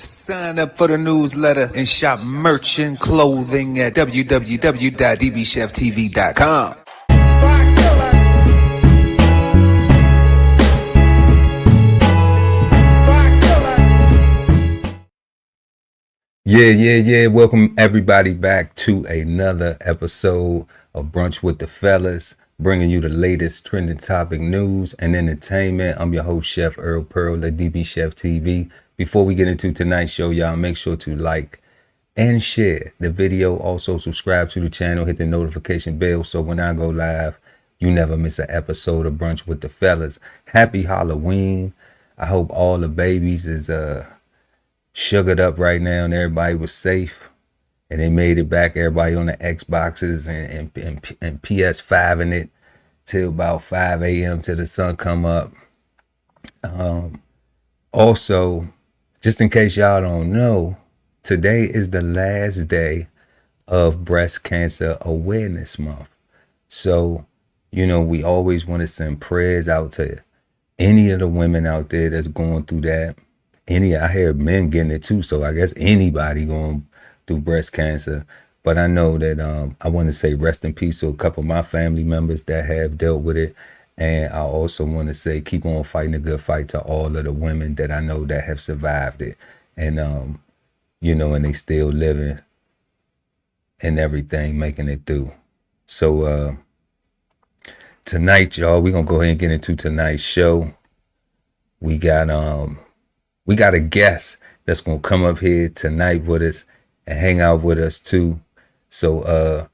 Sign up for the newsletter and shop merch and clothing at www.dbcheftv.com. Yeah. Welcome everybody back to another episode of Brunch with the Fellas, bringing you the latest trending topic news and entertainment. I'm your host, Chef Erol Pearl at DBCHEFTV. Before we get into tonight's show, y'all make sure to like and share the video. Also subscribe to the channel, hit the notification bell so when I go live, you never miss an episode of Brunch with the Fellas. Happy Halloween. I hope all the babies is sugared up right now and everybody was safe and they made it back. Everybody on the Xboxes and PS5 in it till about 5 a.m. till the sun come up. Also, just in case y'all don't know, today is the last day of Breast Cancer Awareness Month. So, you know, we always want to send prayers out to any of the women out there that's going through that. I hear men getting it too, so I guess anybody going through breast cancer. But I know that I want to say rest in peace to a couple of my family members that have dealt with it. And I also want to say keep on fighting a good fight to all of the women that I know that have survived it. And, you know, and they still living and everything, making it through. So tonight, y'all, we're going to go ahead and get into tonight's show. We got a guest that's going to come up here tonight with us and hang out with us too. So,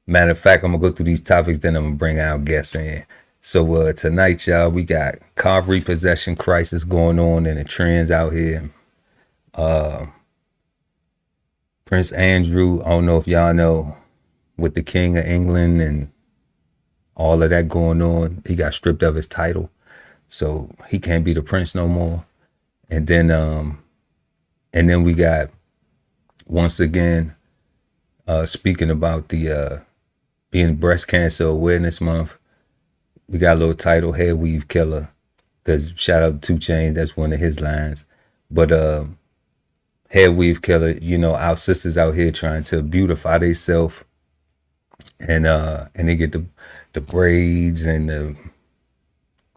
matter of fact, I'm going to go through these topics, then I'm going to bring our guests in. So, tonight, y'all, we got car repossession crisis going on in the trends out here. Prince Andrew, I don't know if y'all know, with the King of England and all of that going on, he got stripped of his title. So he can't be the prince no more. And then we got, once again, speaking about the being Breast Cancer Awareness Month, we got a little title, Hair Weave Killer, because shout out to 2 Chainz, that's one of his lines. But Hair Weave Killer, you know, our sisters out here trying to beautify themselves, and they get the braids and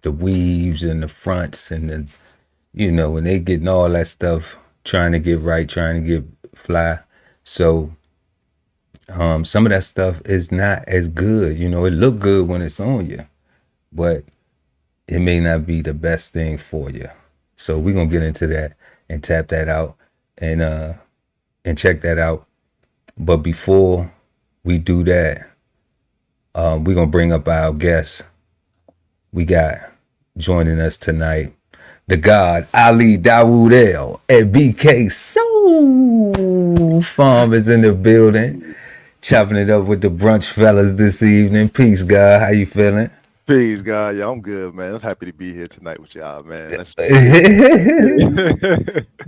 the weaves and the fronts and the, you know, and they getting all that stuff, trying to get right, trying to get fly. So some of that stuff is not as good. You know, it look good when it's on you, but it may not be the best thing for you. So we're going to get into that and tap that out and check that out. But before we do that, we're going to bring up our guests. We got joining us tonight, the God Ali Dawood at BK Soul Farm is in the building, chopping it up with the brunch fellas this evening. Peace, God. How you feeling? Peace, God. Yeah, I'm good, man. I'm happy to be here tonight with y'all, man.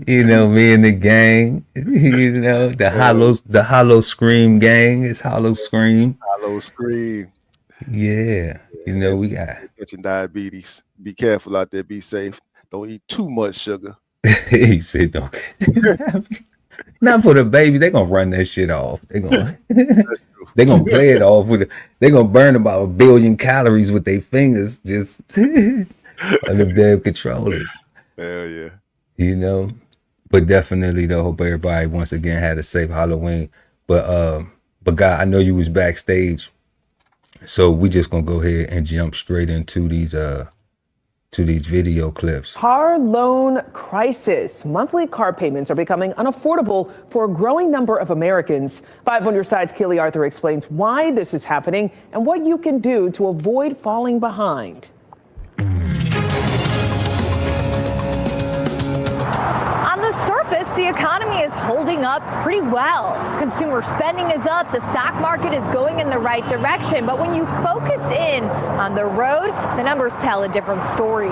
You know, me and the gang. You know, the hollow scream gang. It's hollow scream. Hollow scream. Yeah. You know, we got catching diabetes. Be careful out there. Be safe. Don't eat too much sugar. He said, "Don't." Not for the babies. They're gonna run that shit off. They're gonna play it off with it. They're gonna burn about 1 billion calories with their fingers just under damn controlling. Hell yeah. You know, but definitely though, hope everybody once again had a safe Halloween. But God, I know you was backstage, so we just gonna go ahead and jump straight into these video clips. Car loan crisis. Monthly car payments are becoming unaffordable for a growing number of Americans. 5 on Your Side's Keely Arthur explains why this is happening and what you can do to avoid falling behind. On the surface, the economy is holding up pretty well. Consumer spending is up, the stock market is going in the right direction, but when you focus in on the road, the numbers tell a different story.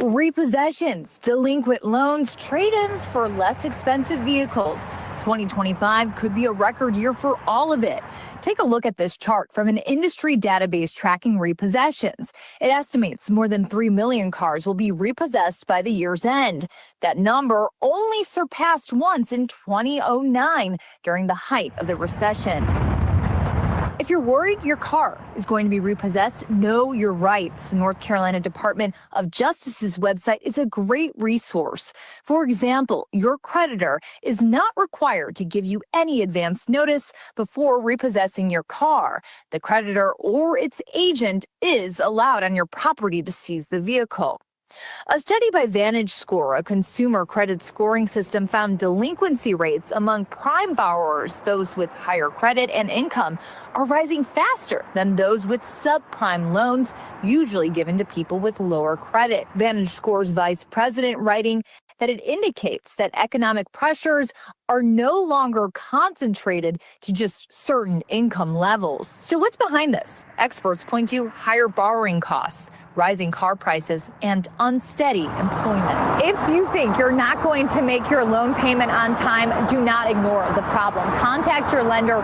Repossessions, delinquent loans, trade-ins for less expensive vehicles. 2025 could be a record year for all of it. Take a look at this chart from an industry database tracking repossessions. It estimates more than 3 million cars will be repossessed by the year's end. That number only surpassed once in 2009 during the height of the recession. If you're worried your car is going to be repossessed, know your rights. The North Carolina Department of Justice's website is a great resource. For example, your creditor is not required to give you any advance notice before repossessing your car. The creditor or its agent is allowed on your property to seize the vehicle. A study by VantageScore, a consumer credit scoring system, found delinquency rates among prime borrowers, those with higher credit and income, are rising faster than those with subprime loans, usually given to people with lower credit. VantageScore's vice president writing that it indicates that economic pressures are no longer concentrated to just certain income levels. So what's behind this? Experts point to higher borrowing costs, rising car prices, and unsteady employment. If you think you're not going to make your loan payment on time, do not ignore the problem. Contact your lender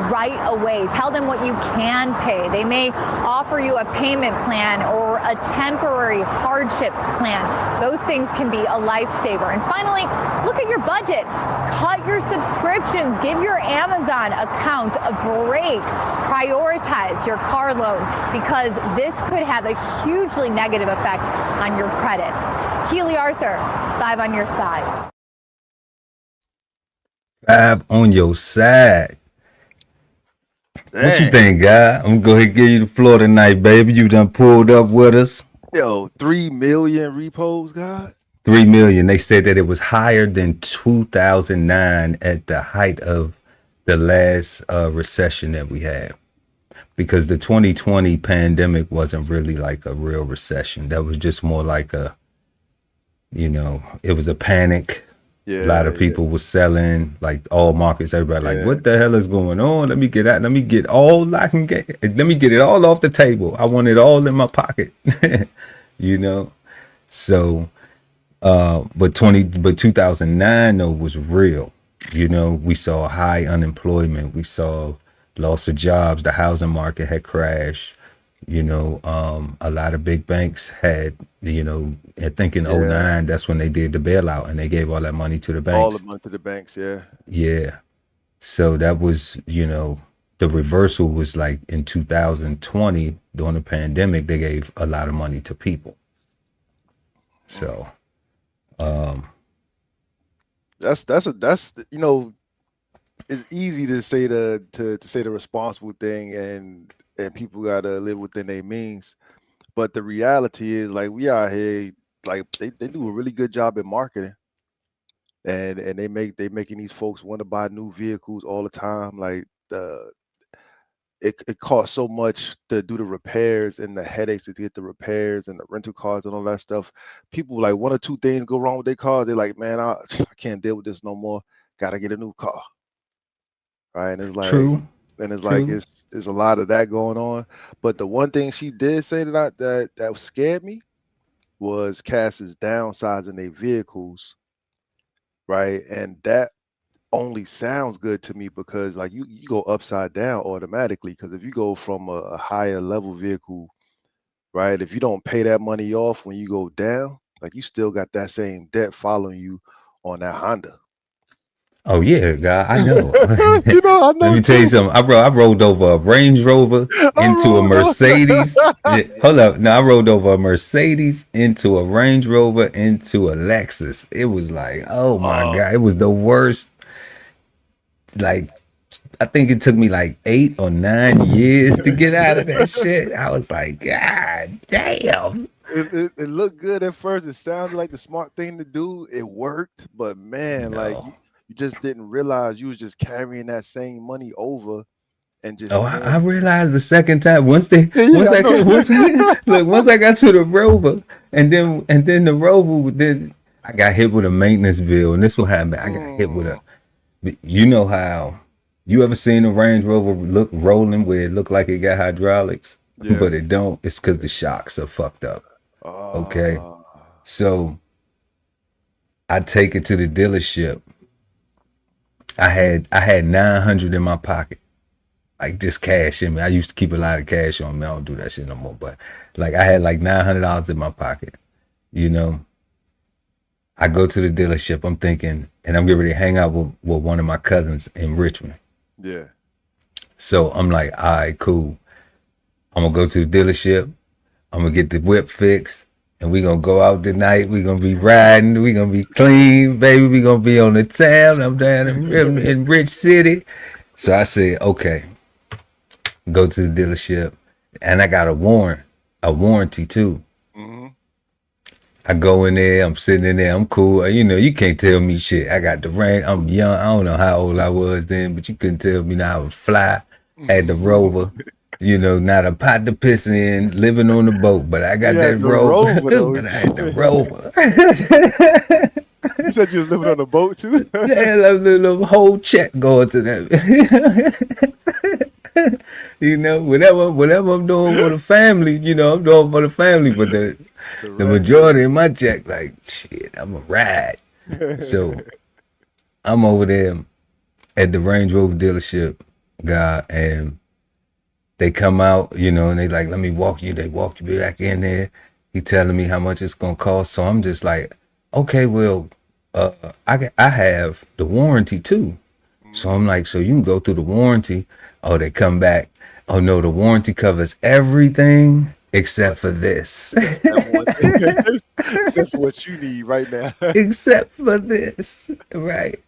right away. Tell them what you can pay. They may offer you a payment plan or a temporary hardship plan. Those things can be a lifesaver. And finally, look at your budget. Cut your subscriptions. Give your Amazon account a break. Prioritize your car loan because this could have a hugely negative effect on your credit. Keely Arthur, 5 on your side. 5 on your side. Dang. What you think, guy? I'm gonna go ahead and give you the floor tonight, baby. You done pulled up with us. Yo, 3 million repos, God. 3 million. They said that it was higher than 2009 at the height of the last recession that we had. Because the 2020 pandemic wasn't really like a real recession. That was just more like a, it was a panic. Yeah, a lot of people were selling, like all markets, everybody like, what the hell is going on? Let me get out. Let me get all I can get. Let me get it all off the table. I want it all in my pocket, So, but 2009 though was real. We saw high unemployment. We saw loss of jobs. The housing market had crashed. A lot of big banks had, I think in 2009, that's when they did the bailout and they gave all that money to the banks. All the money to the banks, yeah. Yeah. So that was, the reversal was like in 2020 during the pandemic, they gave a lot of money to people. So, that's it's easy to say to say the responsible thing and people gotta live within their means, but the reality is like we out here like they do a really good job at marketing, and they making these folks want to buy new vehicles all the time. Like it costs so much to do the repairs and the headaches to get the repairs and the rental cars and all that stuff. People like 1 or 2 things go wrong with their car, they're like, man, I can't deal with this no more. Gotta get a new car. Right. And it's like True. And it's like it's a lot of that going on. But the one thing she did say that scared me was Cass's downsizing their vehicles, right? And that only sounds good to me because like you go upside down automatically, because if you go from a higher level vehicle, right, if you don't pay that money off when you go down, like you still got that same debt following you on that Honda. Oh yeah, God, I know. I know. Let me tell you something. I rolled over a Range Rover into a Mercedes. Hold up. No, I rolled over a Mercedes into a Range Rover into a Lexus. It was like, oh my God, it was the worst. Like, I think it took me like 8 or 9 years to get out of that shit. I was like, God damn. It looked good at first. It sounded like the smart thing to do. It worked, but man, like you just didn't realize you was just carrying that same money over and just. I realized the second time once I got to the Rover and then the Rover, then I got hit with a maintenance bill, and this what happened. I got hit with how you ever seen a Range Rover look rolling where it looked like it got hydraulics, but it don't. It's because the shocks are fucked up. Okay, so I take it to the dealership. I had 900 in my pocket, like just cash in me. I used to keep a lot of cash on me. I don't do that shit no more. But like I had like $900 in my pocket. You know, I go to the dealership. I'm thinking, and I'm getting ready to hang out with one of my cousins in Richmond. Yeah. So I'm like, all right, cool. I'm gonna go to the dealership. I'm gonna get the whip fixed. And we gonna go out tonight. We gonna be riding. We gonna be clean, baby. We gonna be on the town. I'm down in Rich City. So I said, okay, go to the dealership, and I got a warranty too. Mm-hmm. I go in there. I'm sitting in there. I'm cool. You know, you can't tell me shit. I got the range. I'm young. I don't know how old I was then, but you couldn't tell me now. I was fly. Had the Rover. You know, not a pot to piss in, living on the boat, but I got that Rover. But I had the Rover. You said you was living on a boat too? Yeah, like the whole check going to that. You know, whatever I'm doing for the family, you know, I'm doing for the family, but the majority of my check, like, shit, I'm a ride. So I'm over there at the Range Rover dealership, guy, and they come out, you know, and they like, let me walk you. They walk you back in there. He telling me how much it's gonna cost. So I'm just like, okay, well, I have the warranty too. So I'm like, so you can go through the warranty. Oh, they come back. Oh no, the warranty covers everything except for this. Except for what you need right now. Except for this, right?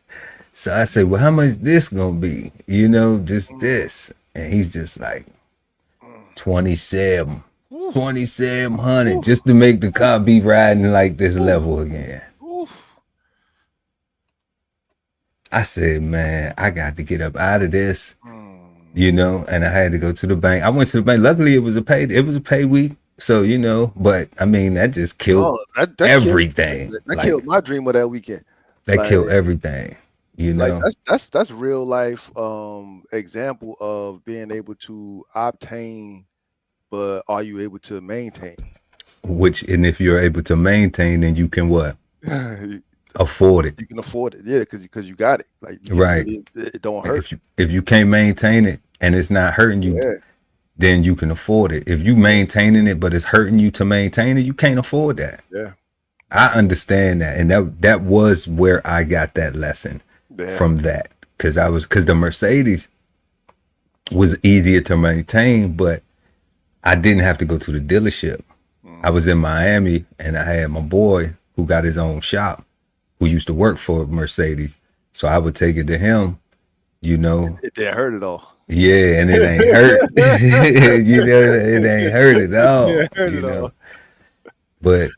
So I say, well, how much this gonna be? You know, just this. And he's just like, 2,700 just to make the car be riding like this level again. I said, man, I got to get up out of this, you know, and I had to go to the bank. I went to the bank. Luckily, it was a pay week. So, you know, but I mean, that just killed everything. That killed my dream of that weekend. That killed everything. You know, like that's real life example of being able to obtain, but are you able to maintain? And if you're able to maintain, then you can what? Afford it. You can afford it, yeah, because you got it. Like right, it don't hurt. If you can't maintain it and it's not hurting you, then you can afford it. If you maintaining it but it's hurting you to maintain it, you can't afford that. Yeah, I understand that, and that was where I got that lesson from that, because the Mercedes was easier to maintain, but I didn't have to go to the dealership. I was in Miami, and I had my boy who got his own shop, who used to work for Mercedes. So I would take it to him, you know. It didn't hurt at all. Yeah, and it ain't hurt. You know, it ain't hurt at all. You know. But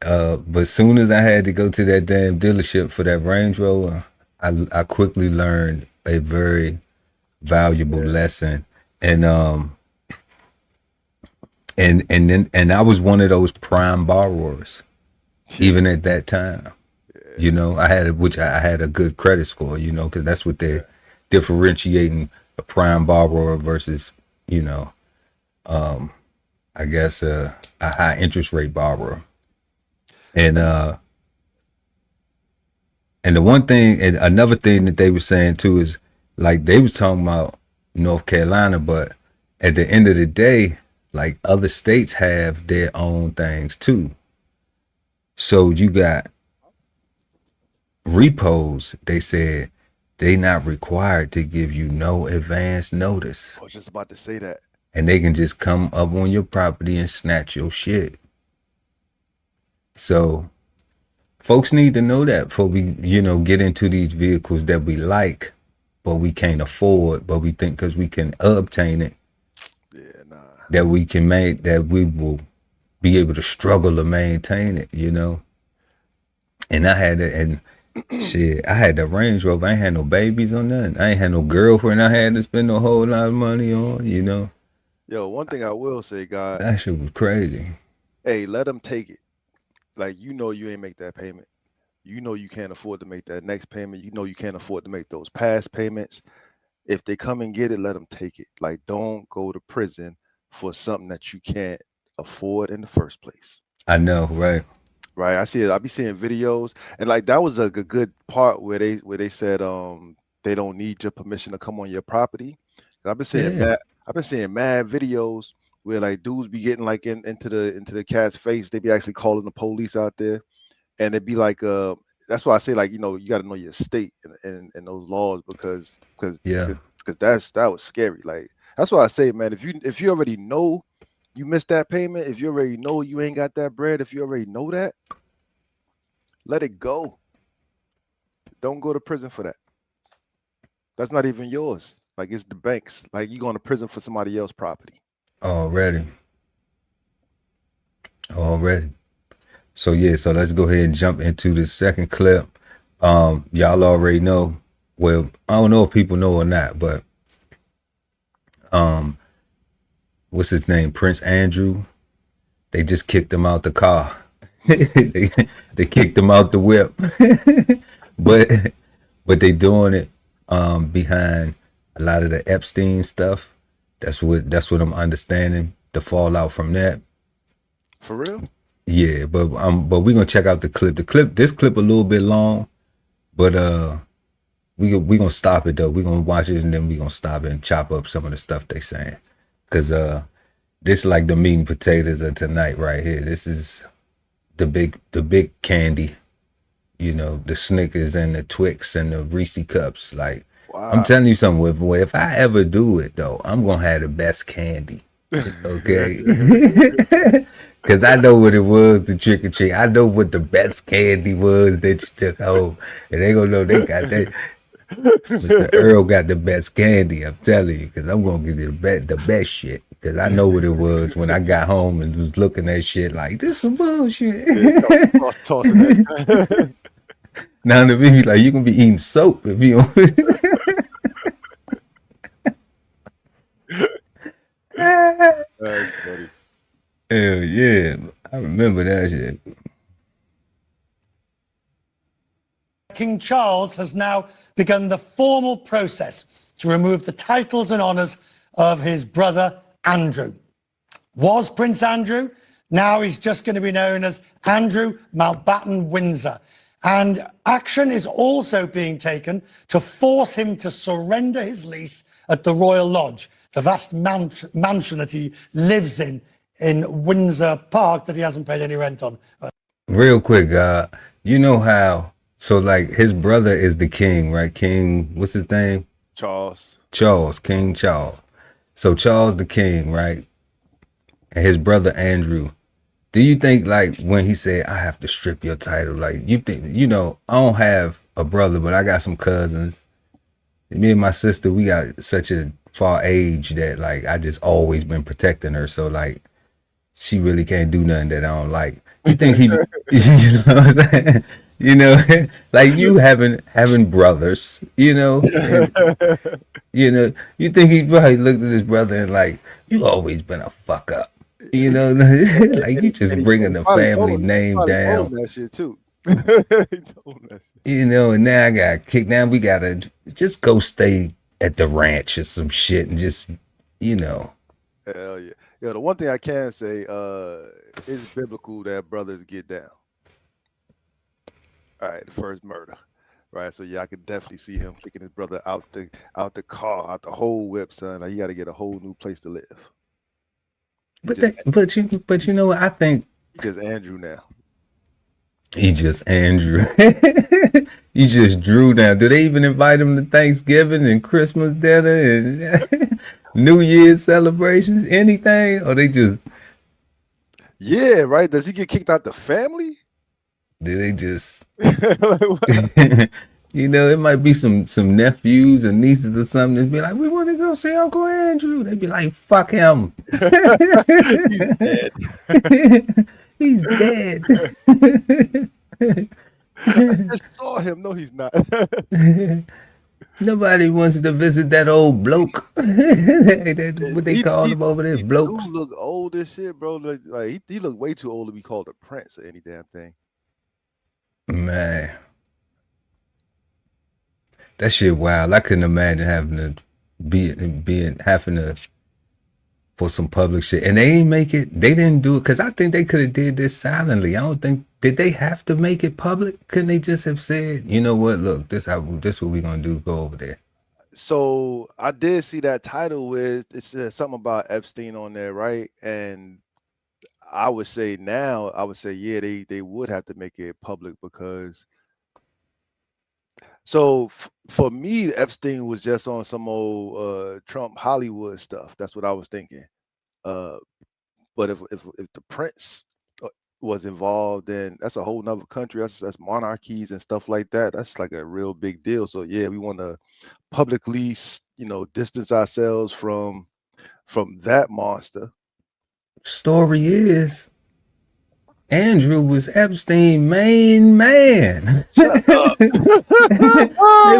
soon as I had to go to that damn dealership for that Range Rover, I quickly learned a very valuable lesson. And I was one of those prime borrowers, even at that time. You know, I had a good credit score, you know, because that's what they're differentiating a prime borrower versus, you know, I guess a high interest rate borrower. And the one thing, and another thing that they were saying too is, like, they was talking about North Carolina, but at the end of the day, like, other states have their own things too. So you got repos. They said they not required to give you no advance notice. I was just about to say that. And they can just come up on your property and snatch your shit. So folks need to know that before we, you know, get into these vehicles that we like, but we can't afford, but we think because we can obtain it, that we can make, that we will be able to struggle to maintain it, you know. And I had it, and shit, I had the Range Rover. I ain't had no babies on nothing. I ain't had no girlfriend I had to spend a whole lot of money on, you know. Yo, one thing I will say, God, that shit was crazy. Hey, let them take it. Like, you know, you ain't make that payment. You know you can't afford to make that next payment. You know you can't afford to make those past payments. If they come and get it, let them take it. Like, don't go to prison for something that you can't afford in the first place. I know, right? Right. I see it. I be seeing videos, and like that was a good part where they said they don't need your permission to come on your property. I've been seeing Yeah. mad videos where like dudes be getting like into the cat's face. They be actually calling the police out there, and it'd be like that's why I say, like, you know, you got to know your state and those laws, because Yeah. that was scary. Like, that's why I say, man, if you already know you missed that payment, if you already know you ain't got that bread, if you already know that, let it go. Don't go to prison for that. That's not even yours. Like, it's the bank's. Like, you going to prison for somebody else's property. Already. So yeah, so let's go ahead and jump into the second clip. Y'all already know. Well, I don't know if people know or not, but what's his name? Prince Andrew. They just kicked him out the car. they kicked him out the whip. but they doing it behind a lot of the Epstein stuff. That's what I'm understanding, the fallout from that. For real? Yeah, but we're gonna check out the clip. This clip a little bit long, but we gonna stop it though. We're gonna watch it and then we're gonna stop it and chop up some of the stuff they saying. Cause this is like the meat and potatoes of tonight right here. This is the big candy, you know, the Snickers and the Twix and the Reese cups. Like, wow. I'm telling you something, if I ever do it though, I'm gonna have the best candy. Okay. Cause I know what it was to trick or treat. I know what the best candy was that you took home, and they gonna know they got that. Mr. Erol got the best candy. I'm telling you, cause I'm gonna give you the best shit. Cause I know what it was when I got home and was looking at shit like, this some bullshit. Now to me, like, you can be eating soap if you don't. That's funny. Hell yeah, I remember that shit. King Charles has now begun the formal process to remove the titles and honours of his brother Andrew. Was Prince Andrew, now he's just going to be known as Andrew Mountbatten Windsor. And action is also being taken to force him to surrender his lease at the Royal Lodge, the vast mansion that he lives in Windsor Park that he hasn't paid any rent on. Real quick, you know how, so like his brother is the king, right? King, what's his name? King Charles. So Charles the king, right? And his brother Andrew. Do you think, like, when he said, I have to strip your title, like, you think, you know, I don't have a brother, but I got some cousins. Me and my sister, we got such a far age that, like, I just always been protecting her. So, like, she really can't do nothing that I don't like. You think he, you know what I'm saying? You know, like you having brothers, you know, and, you know, you think he probably looked at his brother and like, you always been a fuck up. You know, like you just bringing the family name down. That shit too. You know, and now I got kicked down. We gotta just go stay at the ranch or some shit and just, you know. Hell yeah. Yeah, the one thing I can say, it's biblical that brothers get down. All right, the first murder. Right. So yeah, I could definitely see him kicking his brother out the car, out the whole whip, son. Like, he gotta get a whole new place to live. But you know what? I think he's just Andrew now. He just Andrew. He just Drew now. Do they even invite him to Thanksgiving and Christmas dinner and New Year's celebrations? Anything? Or they just? Yeah, right. Does he get kicked out the family? Do they just? You know, it might be some nephews and nieces or something that be like, we want to go see Uncle Andrew. They'd be like, fuck him. He's dead. He's dead. I just saw him. No, he's not. Nobody wants to visit that old bloke. What they call him over there, blokes. He look old as shit, bro. Like he look way too old to be called a prince or any damn thing. Man. That shit wild. I couldn't imagine having to for some public shit, and they didn't make it. They didn't do it because I think they could have did this silently. I don't think did they have to make it public. Couldn't they just have said, you know what? Look, this what we gonna do. Go over there. So I did see that title with it said something about Epstein on there, right? And I would say yeah, they would have to make it public because for me, Epstein was just on some old Trump Hollywood stuff. That's what I was thinking. But if the prince was involved, then that's a whole nother country. That's monarchies and stuff like that. That's like a real big deal. So yeah, we want to publicly, distance ourselves from that monster. Story is, Andrew was Epstein's main man. Shut up. They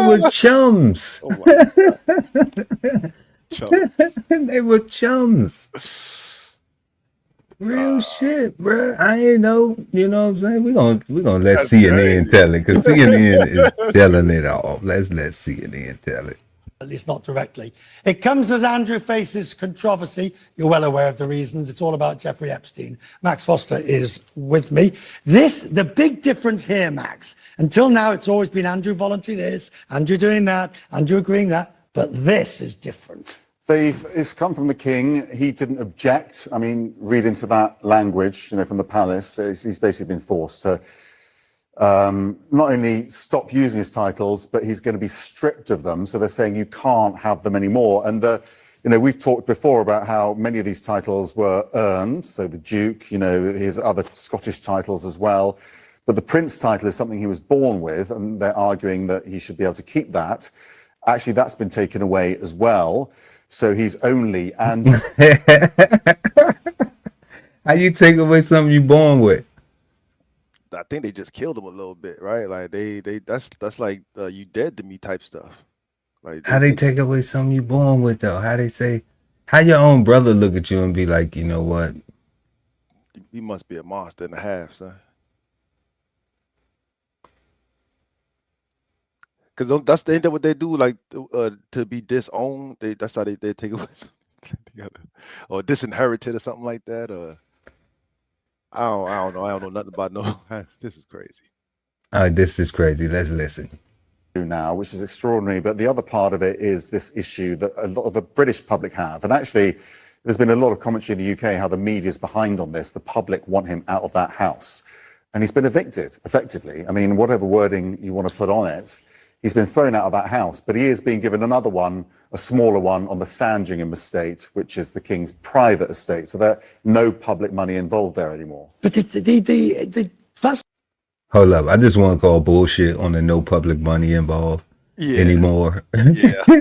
were chums. Oh my God. Chums. They were chums. Real shit, bro. I ain't know. You know what I'm saying? We're gonna let CNN tell it, because CNN is telling it all. Let's let CNN tell it. At least not directly. It comes as Andrew faces controversy. You're well aware of the reasons. It's all about Jeffrey Epstein. Max Foster is with me. The big difference here, Max, until now it's always been Andrew volunteering this, Andrew doing that, Andrew agreeing that, but this is different. It's come from the king. He didn't object. I mean, read into that language, from the palace. He's basically been forced to not only stop using his titles, but he's going to be stripped of them. So they're saying you can't have them anymore. And we've talked before about how many of these titles were earned. So the Duke, his other Scottish titles as well. But the Prince title is something he was born with, and they're arguing that he should be able to keep that. Actually, that's been taken away as well. So he's only and how you take away something you born with? I think they just killed him a little bit, right? Like that's like you dead to me type stuff. Like how they take away something you born with though? How they say, how your own brother look at you and be like, you know what? You must be a monster and a half, son. Because that's the end of what they do, like to be disowned. That's how they take away together, or disinherited or something like that. Or I don't know. I don't know nothing about no. This is crazy. This is crazy. Let's listen. Now, which is extraordinary. But the other part of it is this issue that a lot of the British public have, and actually, there's been a lot of commentary in the UK how the media's behind on this. The public want him out of that house, and he's been evicted effectively. I mean, whatever wording you want to put on it. He's been thrown out of that house, but he is being given another one, a smaller one, on the Sandringham estate, which is the king's private estate. So there's no public money involved there anymore. But the first... Hold up. I just want to call bullshit on the no public money involved anymore. Yeah. I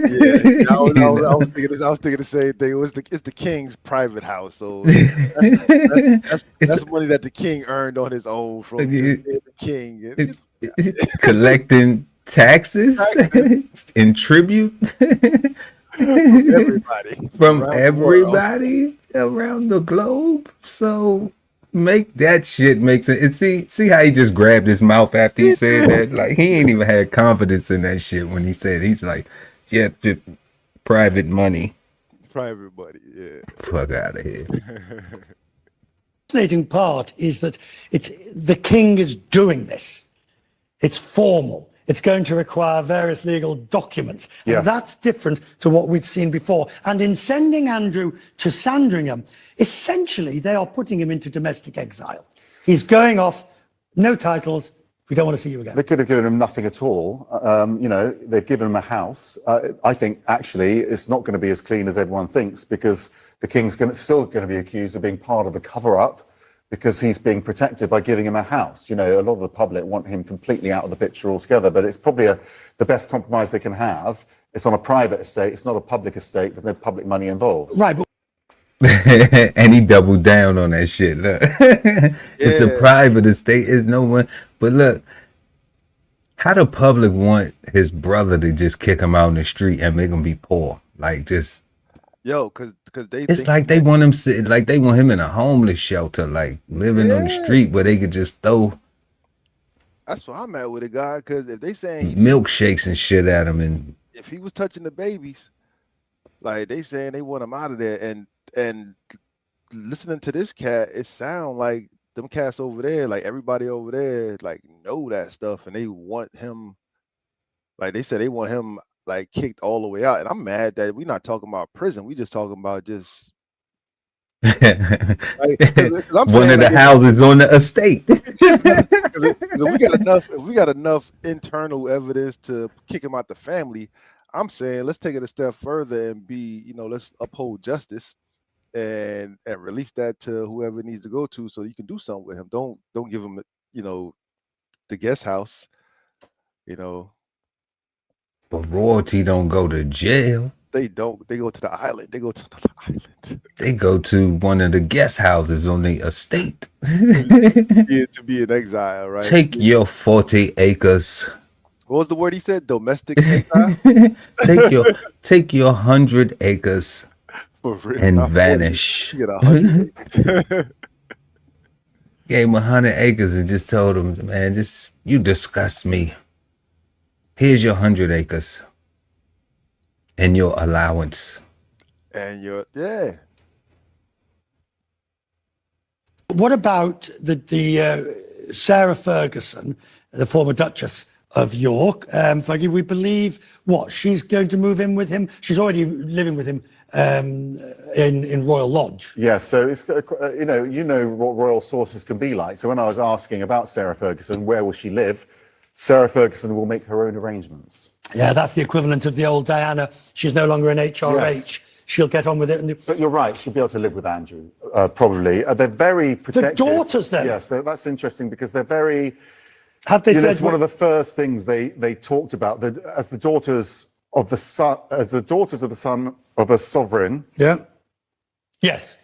was thinking the same thing. It's the king's private house. So that's money that the king earned on his own from the king. Collecting taxes in tribute from everybody around the globe. So make that shit make sense. And see how he just grabbed his mouth after he said that. Like he ain't even had confidence in that shit when he said. He's like, yeah, private money. Private money, yeah. Fuck out of here. Fascinating part is that the king is doing this. It's formal. It's going to require various legal documents. Yes. And that's different to what we'd seen before. And in sending Andrew to Sandringham, essentially they are putting him into domestic exile. He's going off, no titles. We don't want to see you again. They could have given him nothing at all. They've given him a house. I think actually it's not going to be as clean as everyone thinks, because the king's still going to be accused of being part of the cover-up, because he's being protected by giving him a house. A lot of the public want him completely out of the picture altogether, but it's probably the best compromise they can have. It's on a private estate. It's not a public estate. There's no public money involved. Right. But and he doubled down on that shit. Look, it's a private estate. It's no one. But look, how the public want his brother to just kick him out in the street and make him be poor? Like just... because it's like they want him like they want him in a homeless shelter, like living on the street where they could just throw. That's what I'm at with a guy, because if they saying milkshakes and shit at him, and if he was touching the babies, like they saying they want him out of there, and and listening to this cat, it sound like them cats over there, like everybody over there, like know that stuff, and they want him. Like they said, they want him like kicked all the way out. And I'm mad that we're not talking about prison. We just talking about just like, 'cause I'm One saying of the like, houses on the estate. if we got enough internal evidence to kick him out the family, I'm saying let's take it a step further and let's uphold justice and release that to whoever it needs to go to, so you can do something with him. Don't give him the guest house. But royalty don't go to jail. They don't. They go to the island. They go to the island. They go to one of the guest houses on the estate. to be in exile, right? Take your 40 acres. What was the word he said? Domestic exile. take your 100 acres For real, and not 40. vanish. You get 100 acres. Gave him 100 acres and just told him, man, you disgust me. Here's your 100 acres and your allowance. And What about the Sarah Ferguson, the former Duchess of York? Fergie, we believe she's going to move in with him. She's already living with him in Royal Lodge. Yeah, so it's you know what royal sources can be like. So when I was asking about Sarah Ferguson, where will she live? Sarah Ferguson will make her own arrangements. Yeah, that's the equivalent of the old Diana. She's no longer an HRH. Yes. She'll get on with it. But you're right, she'll be able to live with Andrew, probably. They're very protective. The daughters, then? Yes, that's interesting because they're very... Have they said... It's one of the first things they talked about, as the daughters of the son of a sovereign. Yeah. Yes.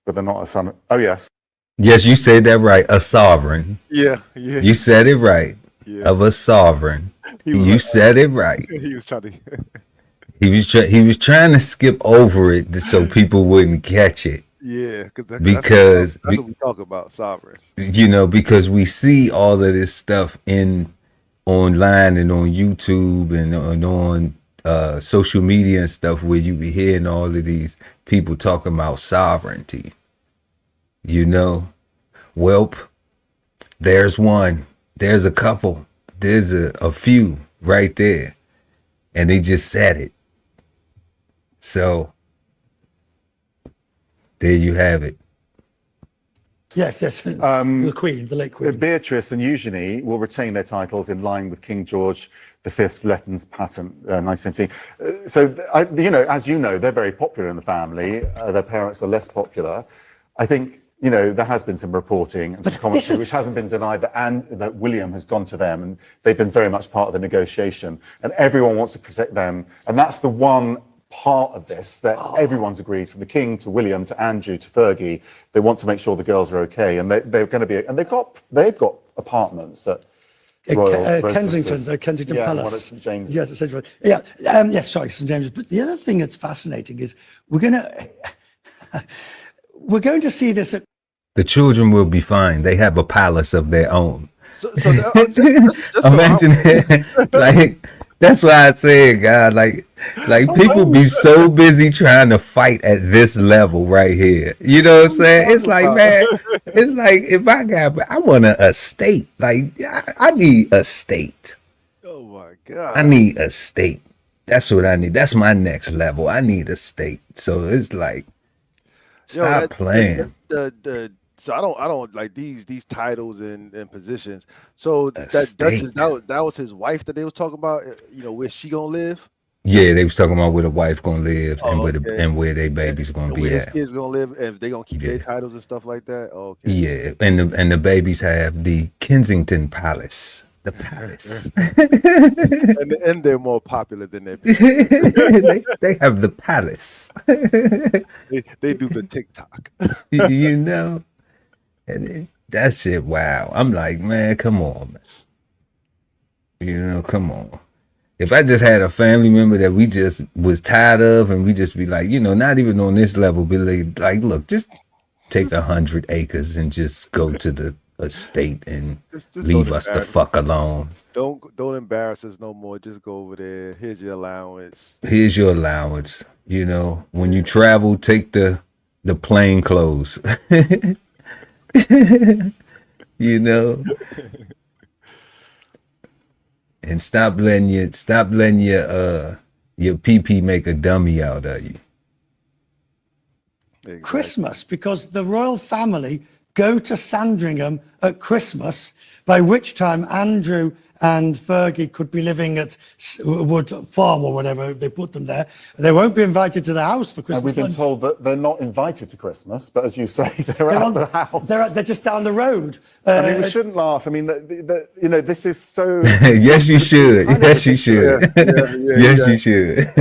But they're not a son. Oh, yes. Yes, you said that right. A sovereign. Yeah. You said it right. Yeah. Of a sovereign. You said it right. He was trying to... He was trying to skip over it so people wouldn't catch it. Yeah, because that's what we talk about, sovereigns. Because we see all of this stuff online and on YouTube and on social media and stuff, where you be hearing all of these people talking about sovereignty. Welp, there's one, there's a couple, there's a few right there, and they just said it. So there you have it. Yes. The Queen, the late Queen. Beatrice and Eugenie will retain their titles in line with King George V's Letton's patent, 1917. So, as you know, they're very popular in the family. Their parents are less popular. I think, there has been some reporting and some commentary, which hasn't been denied, that William has gone to them, and they've been very much part of the negotiation. And everyone wants to protect them. And that's the one part of this that everyone's agreed, from the King to William to Andrew to Fergie. They want to make sure the girls are okay, and they're going to be, and they've got apartments at Royal Kensington Palace. One at St James. Yes, St James. But the other thing that's fascinating is we're going to see this at... The children will be fine. They have a palace of their own. So just imagine it. That's why I say, God, like people be so busy trying to fight at this level right here. You know what I'm saying? It's like, man, it's like, if I want an estate. Like, I need a state. Oh my God. I need a state. That's what I need. That's my next level. I need a state. So it's like, stop playing. So I don't like these titles and positions. So Duchess, that was his wife that they was talking about. Where she gonna live? Yeah, they was talking about where the wife gonna live and where their baby's gonna be at. Where his kids gonna live, and if they gonna keep their titles and stuff like that. Oh, okay. Yeah, and the babies have the Kensington Palace. The palace. and they're more popular than their parents. they have the palace. they do the TikTok. And that shit, wow. I'm like, man, come on, man. Come on. If I just had a family member that we just was tired of, and we just be like, not even on this level, be like, look, just take 100 acres and just go to the estate and just leave us the fuck alone. Don't embarrass us no more. Just go over there. Here's your allowance. You know, when you travel, take the plain clothes. You know, and stop letting your pee make a dummy out of you. Exactly. Christmas, because the royal family go to Sandringham at Christmas, by which time Andrew and Fergie could be living at Wood Farm or whatever they put them there. They won't be invited to the house for Christmas. And we've been lunch. told that they're not invited to Christmas, but as you say, they're at the house. They're just down the road. I mean, we shouldn't laugh. I mean, you know, this is so. Yes, you should. Yes, you should. Yes, you should.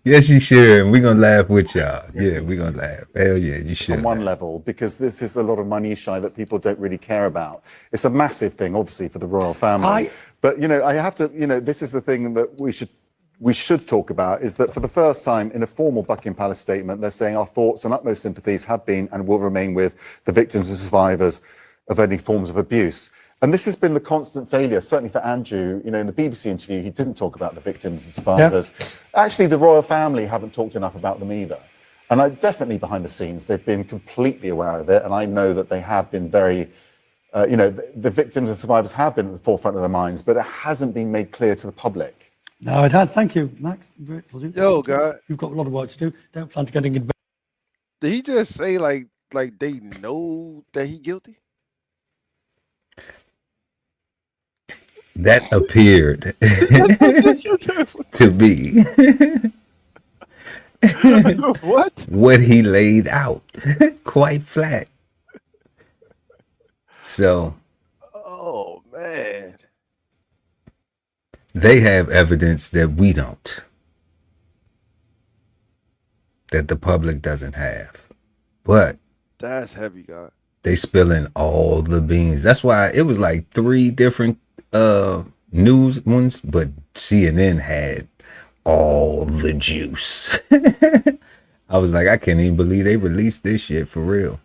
Yes, you should. And we're going to laugh with y'all. Yeah, we're going to laugh. Hell yeah, you should. On one level, because this is a lot of minutiae that people don't really care about. It's a massive thing, obviously, for the royal family. But, you know, I have to, you know, this is the thing that we should talk about, is that for the first time in a formal Buckingham Palace statement, they're saying our thoughts and utmost sympathies have been and will remain with the victims and survivors of any forms of abuse. And this has been the constant failure, certainly for Andrew. You know, in the BBC interview, he didn't talk about the victims and survivors. Yeah. Actually, the royal family haven't talked enough about them either. And definitely behind the scenes, they've been completely aware of it. And I know that they have been very, you know, the victims and survivors have been at the forefront of their minds, but it hasn't been made clear to the public. No, it has. Thank you, Max. I'm grateful to you. Yo, God. You've got a lot of work to do. Don't plan to get in. Did he just say like they know that he guilty? That appeared to be what he laid out, quite flat. So, oh man, they have evidence that we don't, that the public doesn't have, but that's heavy, God. They spilling all the beans. That's why it was like 3 different news ones, but CNN had all the juice. I was like, I can't even believe they released this shit for real.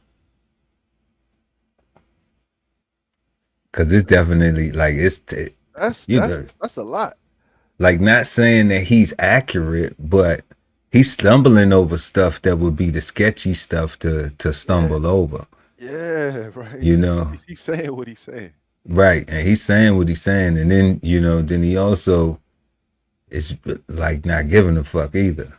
Cause it's definitely like that's a lot. Like, not saying that he's accurate, but he's stumbling over stuff that would be the sketchy stuff to stumble over. Yeah, right. You know, he's saying what he's saying. Right, and he's saying what he's saying, and then, you know, then he also is like not giving a fuck either.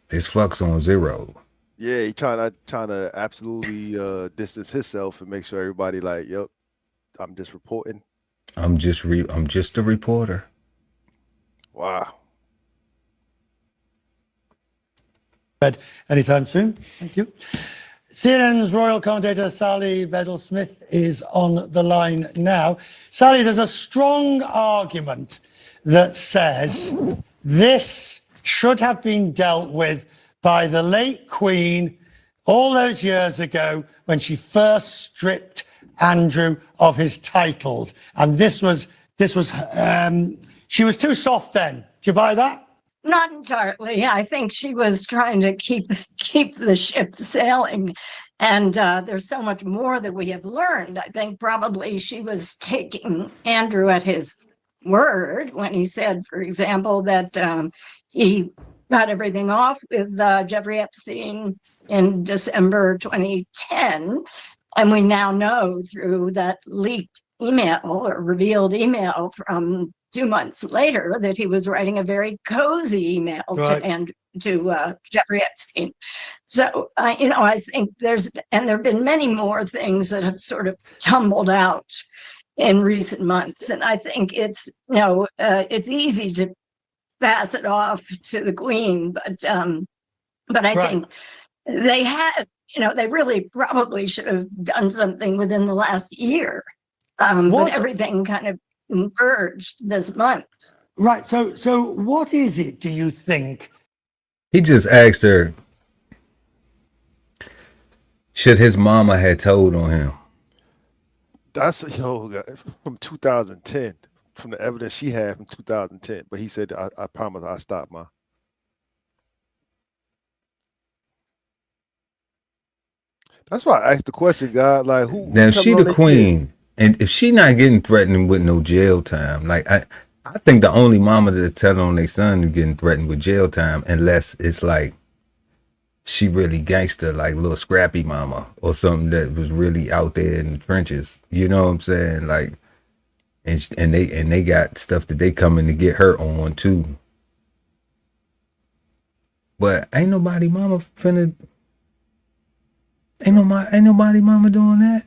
His fuck's on 0. Yeah, he trying to absolutely distance himself and make sure everybody like, yep, I'm just reporting. I'm just a reporter. Wow. Anytime soon. Thank you. CNN's royal commentator Sally Bedell-Smith is on the line now. Sally, there's a strong argument that says this should have been dealt with by the late Queen all those years ago when she first stripped Andrew of his titles. And she was too soft then. Do you buy that? Not entirely. I think she was trying to keep the ship sailing. And there's so much more that we have learned. I think probably she was taking Andrew at his word when he said, for example, that he got everything off with Jeffrey Epstein in December 2010. And we now know through that leaked email or revealed email from 2 months later that he was writing a very cozy email to Jeffrey Epstein. So, I think there have been many more things that have sort of tumbled out in recent months. And I think it's easy to pass it off to the Queen, but I think they have, they really probably should have done something within the last year. But everything kind of converged this month. Right. So what is it, do you think? He just asked her, should his mama had told on him? That's from 2010, from the evidence she had from 2010. But he said, I promise I'll stop ma. That's why I asked the question, God, like who? Now, she the queen. And if she not getting threatened with no jail time, like I think the only mama that tell on their son is getting threatened with jail time, unless it's like she really gangster, like little scrappy mama or something that was really out there in the trenches. You know what I'm saying? Like, and they got stuff that they coming to get her on too. But ain't nobody mama doing that.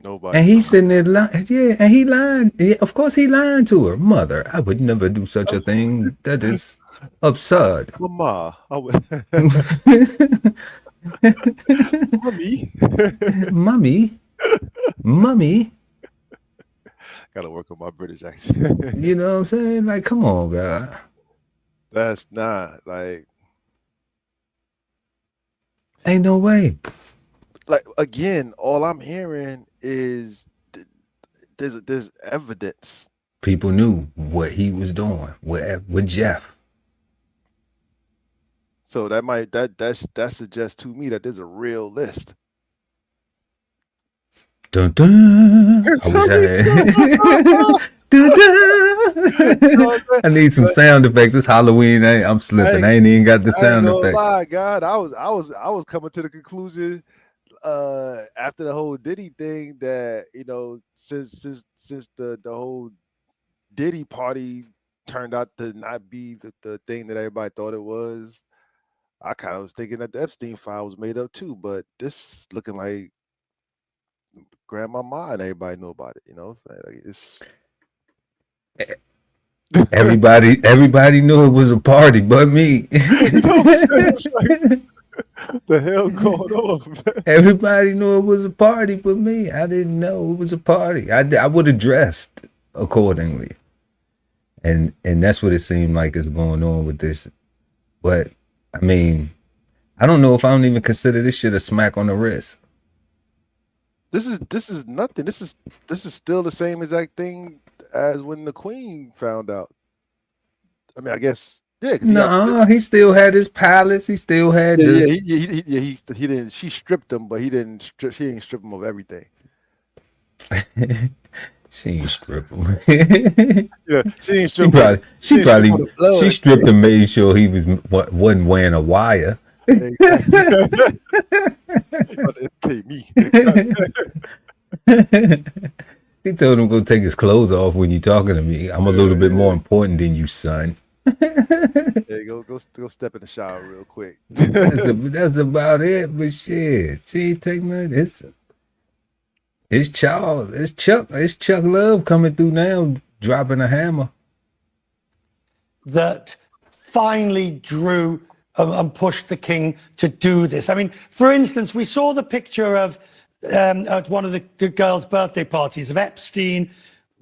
Nobody. And he's sitting there lying. Yeah, and he lying. Yeah, of course he lying to her. Mother, I would never do such a thing. That is absurd. Mama, I would. Mommy. Gotta work on my British accent. You know what I'm saying? Like, come on, God. That's not like. Ain't no way. Like, again, all I'm hearing is there's evidence. People knew what he was doing with Jeff. So that suggests to me that there's a real list. Dun dun. I wish I had. Dun, dun. I need some sound effects. It's Halloween. I'm slipping. I ain't even got the sound effects. Lie, God, I was coming to the conclusion after the whole Diddy thing that, you know, since the whole Diddy party turned out to not be the thing that everybody thought it was, I kind of was thinking that the Epstein file was made up too. But this looking like grandmama and everybody know about it. You know, like it's. Everybody knew it was a party, but me. The hell going on? Everybody knew it was a party, but me. I didn't know it was a party. I would have dressed accordingly, and that's what it seemed like is going on with this. But I mean, I don't know if I don't even consider this shit a smack on the wrist. This is nothing. This is still the same exact thing as when the Queen found out. I mean, I guess yeah. No, he still had his palace. He still had he didn't. She stripped him, but he didn't. She didn't strip him of everything. She ain't strip him. Yeah, she ain't strip him. She stripped him, made sure he wasn't wearing a wire. He told him go take his clothes off when you talking to me. I'm a little bit more important than you, son. Yeah, go step in the shower real quick. That's about it. But shit, she ain't taking nothing. It's Charles. It's Chuck Love coming through now, dropping a hammer. That finally drew and pushed the king to do this. I mean, for instance, we saw the picture of at one of the girls' birthday parties of Epstein,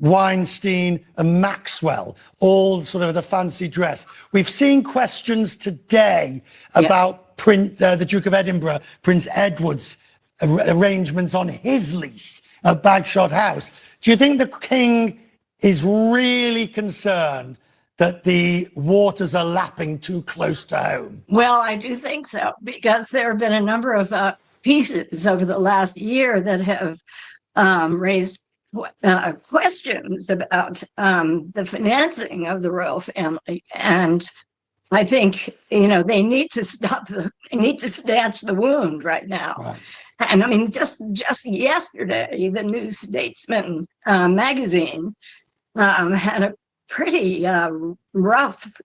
Weinstein, and Maxwell, all sort of at a fancy dress. We've seen questions today about the Duke of Edinburgh, Prince Edward's arrangements on his lease at Bagshot House. Do you think the king is really concerned that the waters are lapping too close to home? Well, I do think so, because there have been a number of pieces over the last year that have raised questions about the financing of the royal family. And I think, they need to stanch the wound right now. Right. And I mean, just yesterday, the New Statesman magazine had a pretty rough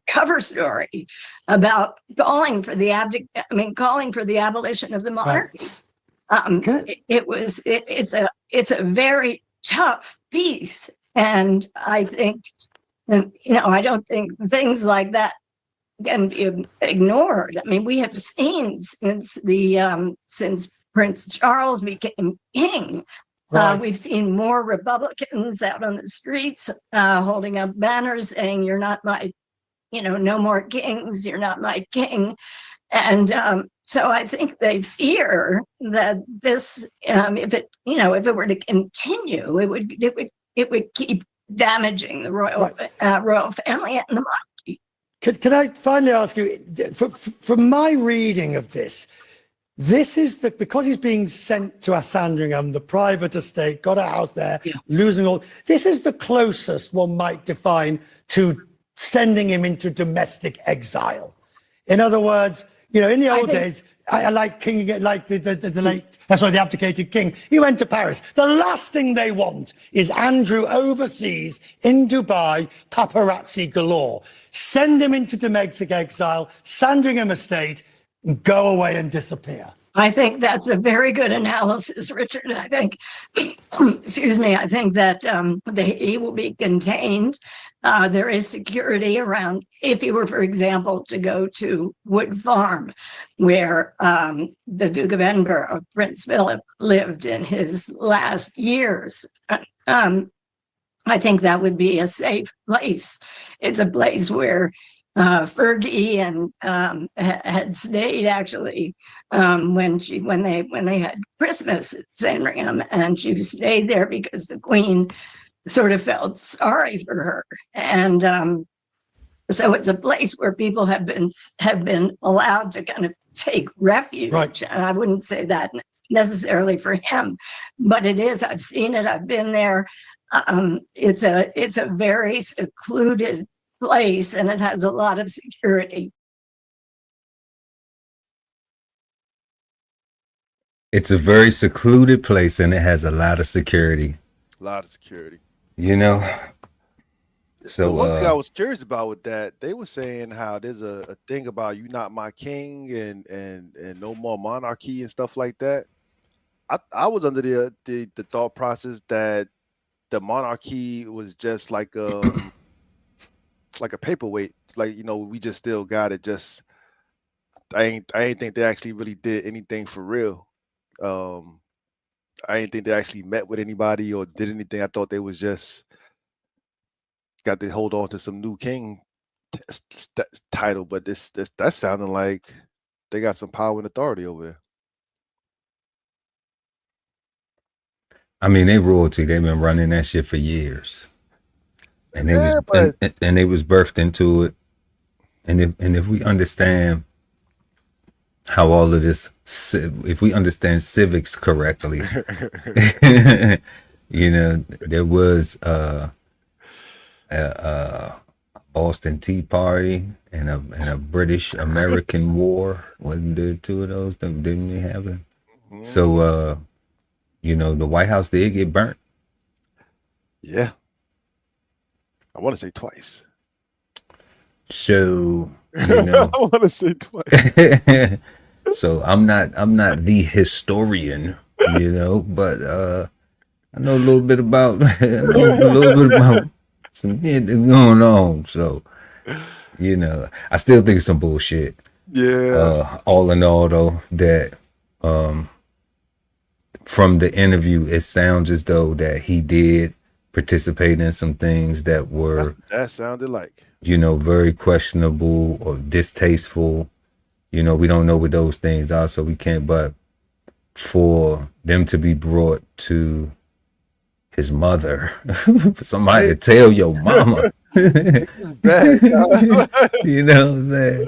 cover story about calling for the abolition of the monarchy. It's a very tough piece, and I think, I don't think things like that can be ignored. I mean, we have seen since Prince Charles became king. Right. We've seen more Republicans out on the streets holding up banners saying, "You're not my, no more kings, you're not my king." And so I think they fear that this, if it were to continue, it would keep damaging the royal family and the monarchy. Can I finally ask you, from my reading of this, This is because he's being sent to Sandringham, the private estate, got a house there, losing all. This is the closest one might define to sending him into domestic exile. In other words, you know, in the old days, I like King, like the late, sorry, the abdicated king. He went to Paris. The last thing they want is Andrew overseas in Dubai, paparazzi galore. Send him into domestic exile, Sandringham estate, and go away and disappear. I think that's a very good analysis, Richard. I think, excuse me, I think that he will be contained. There is security around, if he were, for example, to go to Wood Farm, where the Duke of Edinburgh, Prince Philip, lived in his last years. I think that would be a safe place. It's a place where Fergie and had stayed actually when they had Christmas at Sandringham, and she stayed there because the Queen sort of felt sorry for her, and so it's a place where people have been allowed to kind of take refuge. Right. And I wouldn't say that necessarily for him, but it is. I've seen it. I've been there. It's a very secluded place, and it has a lot of security. It's a very secluded place, and it has a lot of security. A lot of security. You know. So the one thing I was curious about with that, they were saying how there's a thing about you not my king and no more monarchy and stuff like that. I was under the thought process that the monarchy was just like like a paperweight, like, you know, we just still got it. Just I ain't think they actually really did anything for real. I ain't think they actually met with anybody or did anything. I thought they was just got to hold on to some new king title, but that's sounding like they got some power and authority over there. I mean, they royalty. They've been running that shit for years, and and they was birthed into it. And if we understand how all of this, if we understand civics correctly, you know, there was a Boston Tea Party and a British American War. Wasn't there two of those? Didn't we have it? Mm-hmm. So you know, the White House did get burnt. Yeah, I want to say twice. So, you know, I want to say twice. So I'm not the historian, you know, but I know a little bit about some shit that's going on. So, you know, I still think it's some bullshit. Yeah. All in all, though, that from the interview, it sounds as though that he did participate in some things that were that sounded like, you know, very questionable or distasteful. You know, we don't know what those things are, so we can't. But for them to be brought to his mother, for somebody to tell your mama, this is bad, you know what I'm saying?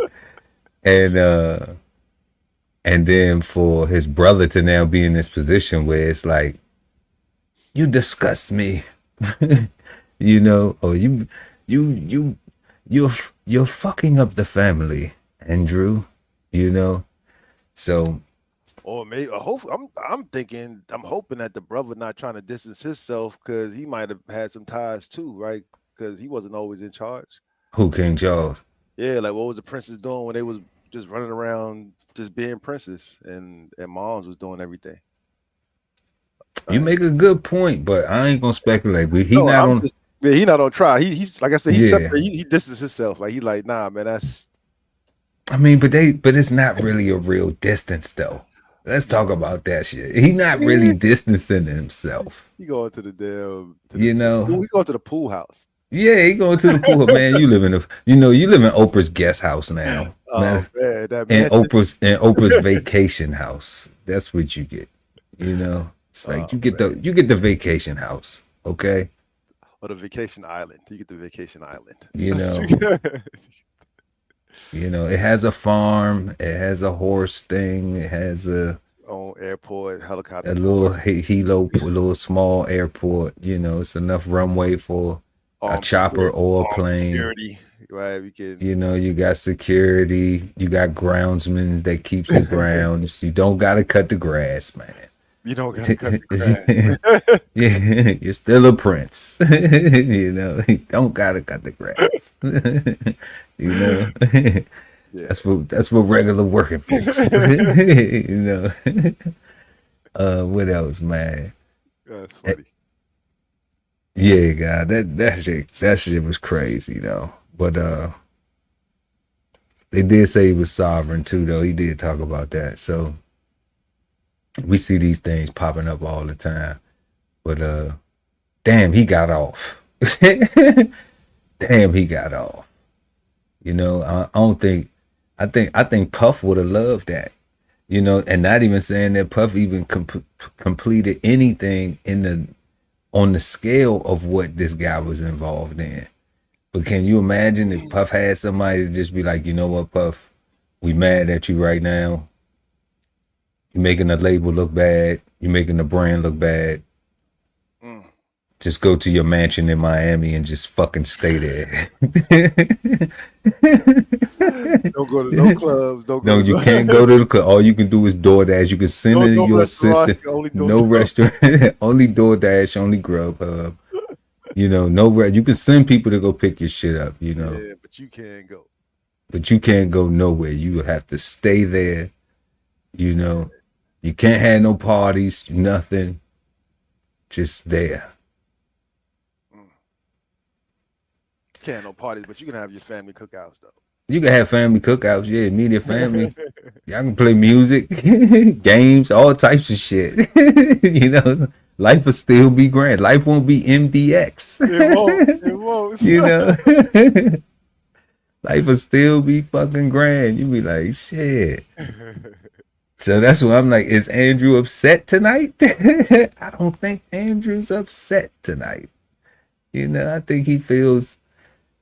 And then for his brother to now be in this position where it's like, you disgust me, you know, or you're fucking up the family, Andrew, you know. So, or maybe I'm hoping that the brother not trying to distance himself, because he might have had some ties too, right? Because he wasn't always in charge. Who, King Charles? Yeah, like what was the princess doing when they was just running around just being princess, and moms was doing everything? You make a good point, but I ain't gonna speculate. He not on trial. He's like I said, he's Yeah. separate. He distanced himself. Like, he like, nah, man, that's. I mean, but it's not really a real distance though. Let's talk about that shit. He not really distancing himself. He going to the damn. You know, he going to the pool house. Yeah, he going to the pool. Man, you live in Oprah's guest house now. Oh man, that and Oprah's vacation house. That's what you get. You know, it's like you get the vacation house. Okay. Or the vacation island. You get the vacation island. You know. You know, it has a farm, it has a horse thing, it has a airport, helicopter, a little a little small airport. You know, it's enough runway for a chopper or a plane. Security, right? We can. You know, you got security, you got groundsmen that keeps the grounds. You don't gotta cut the grass, man. You don't gotta cut the grass. Yeah, you're still a prince. You know, you don't gotta cut the grass. You know, Yeah. that's for regular working folks. You know. What else, man? That's funny. Yeah, God, that shit was crazy though. But they did say he was sovereign too, though. He did talk about that. So we see these things popping up all the time. But damn, he got off. Damn, he got off. You know, I think Puff would have loved that. You know, and not even saying that Puff even completed anything on the scale of what this guy was involved in. But can you imagine if Puff had somebody to just be like, you know what, Puff, we mad at you right now. You're making the label look bad. You're making the brand look bad. Just go to your mansion in Miami and just fucking stay there. Don't go to no clubs. No, you can't go to the club. All you can do is DoorDash. You can send it to your assistant. No restaurant. Only DoorDash. Only Grubhub. You know, you can send people to go pick your shit up. You know. Yeah, but you can't go. But you can't go nowhere. You have to stay there. You know, you can't have no parties. Nothing. Just there. Can't no parties, but you can have your family cookouts though. You can have family cookouts, yeah, immediate family. Y'all can play music, games, all types of shit. You know, life will still be grand. Life won't be MDX. It won't. You know, life will still be fucking grand. You be like, shit. So that's why I'm like, is Andrew upset tonight? I don't think Andrew's upset tonight. You know, I think he feels,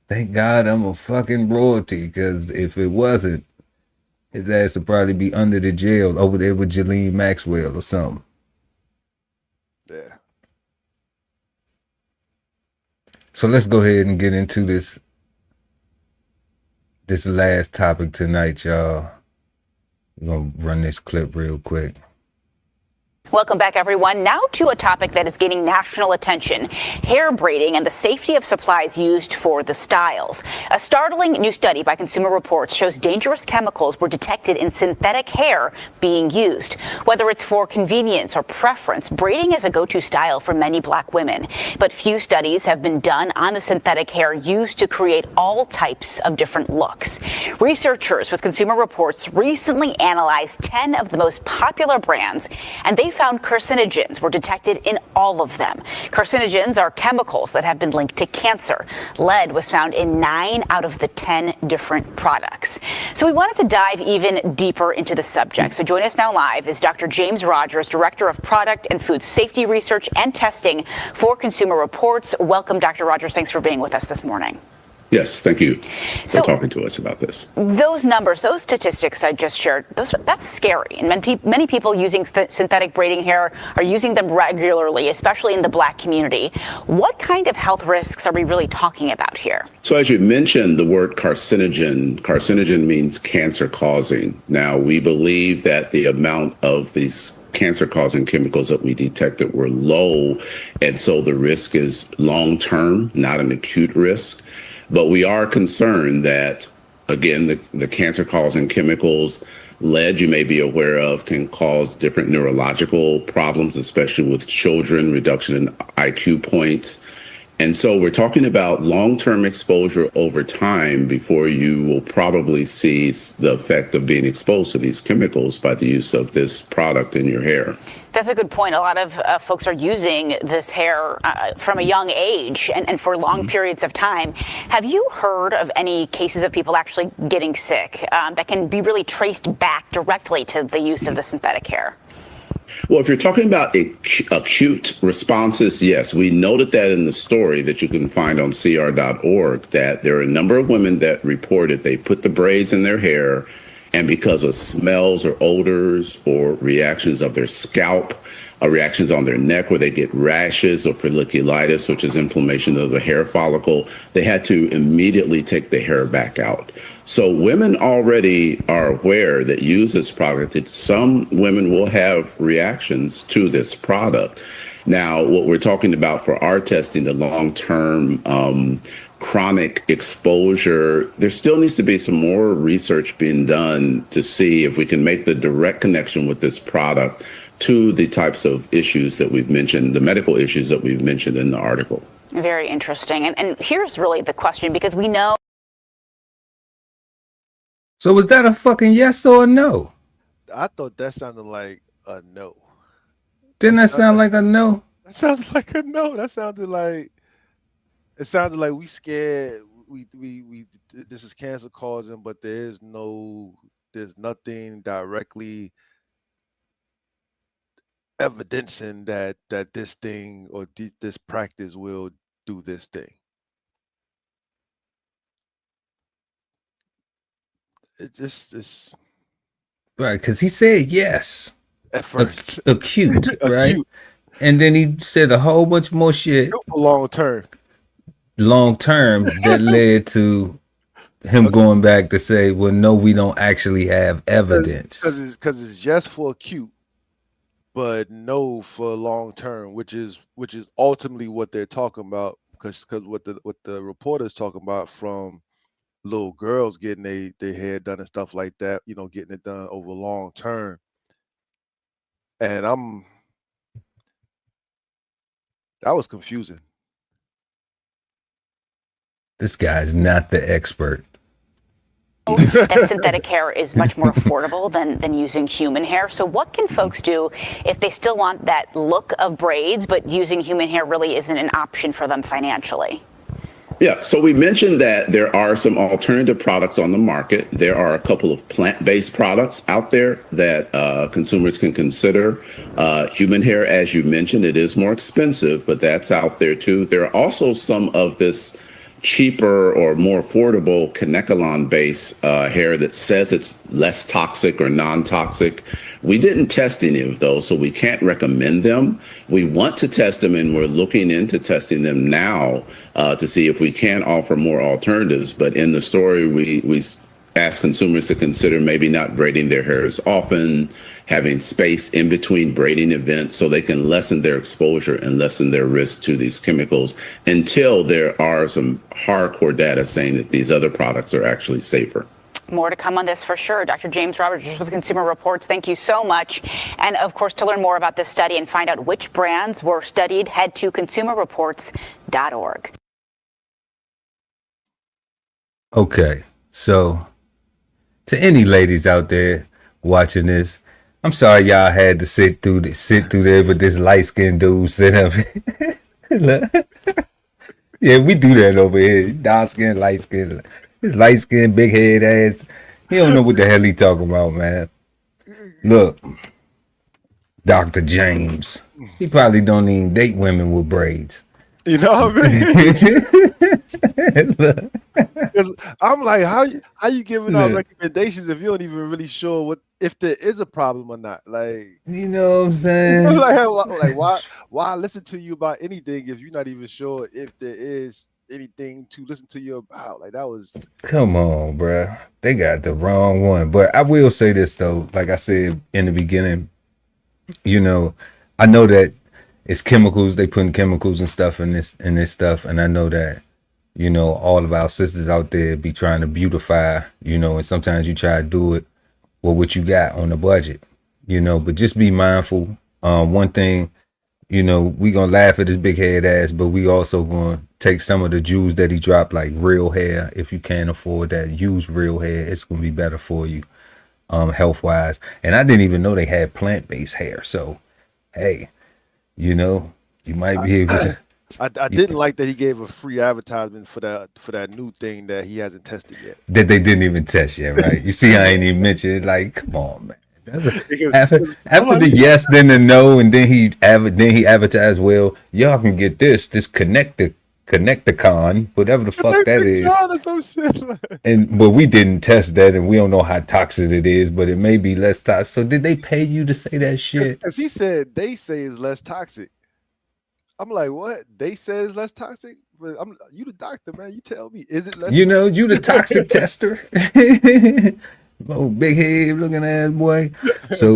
thank God I'm a fucking royalty, because if it wasn't, his ass would probably be under the jail over there with Jalene Maxwell or something. Yeah. So let's go ahead and get into this last topic tonight, y'all. We're going to run this clip real quick. Welcome back, everyone. Now to a topic that is gaining national attention, hair braiding and the safety of supplies used for the styles. A startling new study by Consumer Reports shows dangerous chemicals were detected in synthetic hair being used. Whether it's for convenience or preference, braiding is a go-to style for many Black women. But few studies have been done on the synthetic hair used to create all types of different looks. Researchers with Consumer Reports recently analyzed 10 of the most popular brands, and they found carcinogens were detected in all of them. Carcinogens are chemicals that have been linked to cancer. Lead was found in 9 out of the 10 different products. So we wanted to dive even deeper into the subject. So join us now live is Dr. James Rogers, Director of Product and Food Safety Research and Testing for Consumer Reports. Welcome, Dr. Rogers. Thanks for being with us this morning. Yes, thank you for talking to us about this. Those numbers, those statistics I just shared, that's scary. And many people using synthetic braiding hair are using them regularly, especially in the Black community. What kind of health risks are we really talking about here? So as you mentioned, the word carcinogen means cancer causing. Now, we believe that the amount of these cancer-causing chemicals that we detected were low, and so the risk is long-term, not an acute risk. But we are concerned that, again, the cancer-causing chemicals, lead, you may be aware of, can cause different neurological problems, especially with children, reduction in IQ points. And so we're talking about long-term exposure over time before you will probably see the effect of being exposed to these chemicals by the use of this product in your hair. That's a good point. A lot of folks are using this hair from a young age and for long periods of time. Have you heard of any cases of people actually getting sick that can be really traced back directly to the use of the synthetic hair? Well, if you're talking about acute responses, yes, we noted that in the story that you can find on cr.org, that there are a number of women that reported they put the braids in their hair, and because of smells or odors or reactions of their scalp, reactions on their neck where they get rashes or folliculitis, which is inflammation of the hair follicle, they had to immediately take the hair back out. So women already are aware that use this product, that some women will have reactions to this product. Now, what we're talking about for our testing, the long-term chronic exposure, there still needs to be some more research being done to see if we can make the direct connection with this product to the types of issues that we've mentioned, the medical issues that we've mentioned in the article. Very interesting. And here's really the question, because we know. So was that a fucking yes or a no? I thought that sounded like a no. Didn't that sound like a no? That sounded like a no. That sounded like it sounded like we scared. We this is cancer causing, but there's nothing directly evidencing that this thing or this practice will do this thing. It just is Right, because he said yes. at first Acute, right? acute And then he said a whole bunch more shit long term. long term that led to him going back to say, well, no, we don't actually have evidence. Because it's just for acute, but no for long term, which is ultimately what they're talking about. Because what the reporter's talking about from little girls getting their hair done and stuff like that, getting it done over long term. And that was confusing. This guy's not the expert. That synthetic hair is much more affordable than using human hair. So what can folks do if they still want that look of braids, but using human hair really isn't an option for them financially? Yeah, so we mentioned that there are some alternative products on the market. There are a couple of plant-based products out there that consumers can consider. Human hair, as you mentioned, it is more expensive, but that's out there too. There are also some of this cheaper or more affordable Kanekalon-based hair that says it's less toxic or non-toxic. We didn't test any of those, so we can't recommend them. We want to test them, and we're looking into testing them now to see if we can offer more alternatives. But in the story, we ask consumers to consider maybe not braiding their hair as often, having space in between braiding events so they can lessen their exposure and lessen their risk to these chemicals until there are some hardcore data saying that these other products are actually safer. More to come on this for sure. Dr. James Roberts with Consumer Reports, thank you so much. And of course, to learn more about this study and find out which brands were studied, head to consumerreports.org. Okay, so to any ladies out there watching this, I'm sorry y'all had to sit through there with this light-skinned dude sit up. Yeah, we do that over here. Dark skin, light skin. This light skin, big head ass. He don't know what the hell he talking about, man. Look, Dr. James. He probably don't even date women with braids. You know what I mean? I'm like, how you giving out recommendations if you don't even really sure if there is a problem or not? Like, you know what I'm saying? like why listen to you about anything if you're not even sure if there is anything to listen to you about? Like, that was. Come on, bruh. They got the wrong one. But I will say this though, like I said in the beginning, I know that it's chemicals. They putting chemicals and stuff in this stuff, and I know that all of our sisters out there be trying to beautify, and sometimes you try to do it with what you got on the budget, but just be mindful. One thing, we gonna laugh at his big head ass, but we also gonna take some of the jewels that he dropped, like real hair. If you can't afford that, use real hair. It's gonna be better for you, health wise. And I didn't even know they had plant-based hair. So, hey, you might be able to. I didn't like that he gave a free advertisement for that new thing that he hasn't tested yet. That they didn't even test yet, right? You see, I ain't even mentioned it. Like, come on, man. After the yes, then the no, and then he advertised, well, y'all can get this Connecticon, whatever the fuck that is. But we didn't test that, and we don't know how toxic it is, but it may be less toxic. So did they pay you to say that shit? Because he said they say it's less toxic. I'm like, what? They say it's less toxic? But you the doctor, man. You tell me, is it less? You know, you the toxic tester. Oh, big head looking ass boy. So,